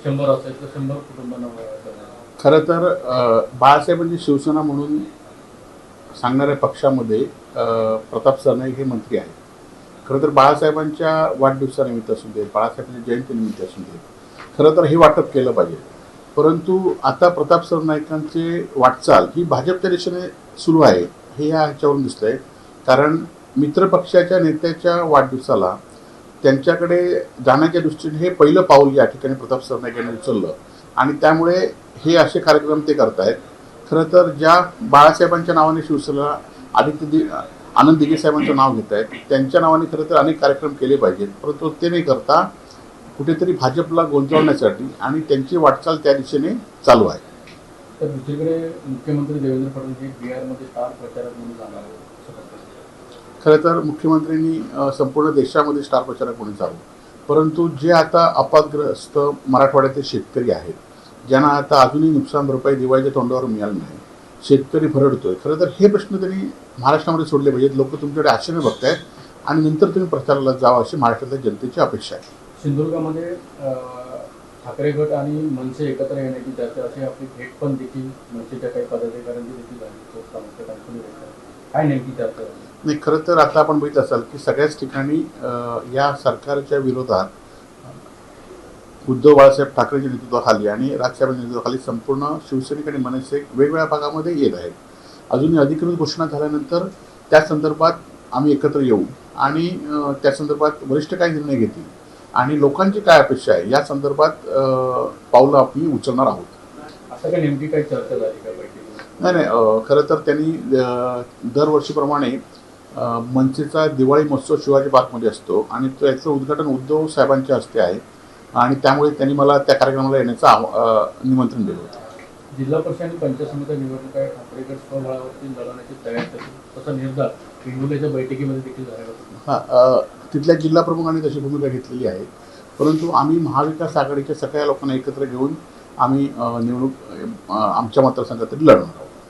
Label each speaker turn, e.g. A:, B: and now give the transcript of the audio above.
A: 100 असेल तर 100 कुटुंबांना
B: खरं तर बाळासाहेबांची शिवसेना म्हणून सांगणाऱ्या पक्षामध्ये प्रताप सरनाईक हे मंत्री आहेत. खरं तर बाळासाहेबांच्या वाढदिवसानिमित्त असू दे, बाळासाहेबांच्या जयंतीनिमित्त असू दे, खरं तर हे वाटप केलं पाहिजे. परंतु आता प्रताप सरनाईकांची वाटचाल ही भाजपच्या दिशेने सुरू आहे हे या ह्याच्यावरून दिसतंय. कारण मित्रपक्षाच्या नेत्याच्या वाढदिवसाला त्यांच्याकडे जाण्याच्या दृष्टीने हे पहिलं पाऊल या ठिकाणी प्रताप सरनाईक यांनी उचललं आणि त्यामुळे हे असे कार्यक्रम ते करतायत. खरं तर ज्या बाळासाहेबांच्या नावाने शिवसेना आनंद दिघे साहेबांचं नाव घेत आहेत त्यांच्या नावाने खरं तर अनेक कार्यक्रम केले पाहिजेत, परंतु ते नाही करता कुठेतरी भाजपला गोंधळण्यासाठी आणि त्यांची वाटचाल त्या दिशेने चालू आहे.
A: तर दुसरीकडे मुख्यमंत्री देवेंद्र फडणवीस हे बिहारमध्ये स्टार प्रचारक म्हणून जाणार आहेत.
B: खरं तर मुख्यमंत्र्यांनी संपूर्ण देशामध्ये स्टार प्रचारक म्हणून चालू, परंतु जे आता अपघातग्रस्त मराठवाड्यातील शेतकरी आहेत, ज्यांना आता अजूनही नुकसान भरपाई दिवाळीच्या तोंडावर मिळाली नाही, शेतकरी भरडतोय, खरं तर हे प्रश्न त्यांनी महाराष्ट्रामध्ये सोडले पाहिजेत. लोक तुमच्याकडे आशेने बघतायत आणि नंतर तुम्ही प्रचाराला जावं अशी महाराष्ट्रातल्या जनतेची अपेक्षा आहे.
A: सिंधुदुर्गामध्ये ठाकरे गट आणि मनसे एकत्र येण्याची चर्चा अशी आपली भेट पण देखील मनसेच्या काही पदाधिकाऱ्यांची देखील झाली. काय नेमकी चर्चा झाली?
B: नाही, खरं तर आता आपण बघित असाल की सगळ्याच ठिकाणी या सरकारच्या विरोधात उद्धव बाळासाहेब ठाकरेंच्या नेतृत्वाखाली आणि राजसाहेबांच्या नेतृत्वाखाली संपूर्ण शिवसैनिक आणि मनसे वेगवेगळ्या भागामध्ये येत आहेत. अजूनही अधिकृत घोषणा झाल्यानंतर त्या संदर्भात आम्ही एकत्र येऊ आणि त्या संदर्भात वरिष्ठ काय निर्णय घेतील आणि लोकांची काय अपेक्षा आहे या संदर्भात पावलं आम्ही उचलणार आहोत.
A: असं काय नेमकी काही चर्चा झाली का बैठकीत?
B: नाही, खरं तर त्यांनी दरवर्षीप्रमाणे मनसेचा दिवाळी महोत्सव शिवाजी पार्कमध्ये असतो आणि त्याचं उद्घाटन उद्धव साहेबांच्या हस्ते आहे आणि त्यामुळे त्यांनी मला त्या कार्यक्रमाला येण्याचं निमंत्रण दिलं होतं.
A: जिल्हा परिषद आणि पंचायत समिती निवडणुका ठाकरे गट स्वबळावरती लढवण्याची तयारी करतील तसा निर्धार हिंगोलीच्या बैठकीमध्ये देखील झाला होता.
B: तिथल्या जिल्हा प्रमुखांनी तशी भूमिका घेतलेली आहे, परंतु आम्ही महाविकास आघाडीच्या सगळ्या लोकांना एकत्र घेऊन आम्ही निवडणूक आमच्या मतदारसंघात लढवणार आहोत.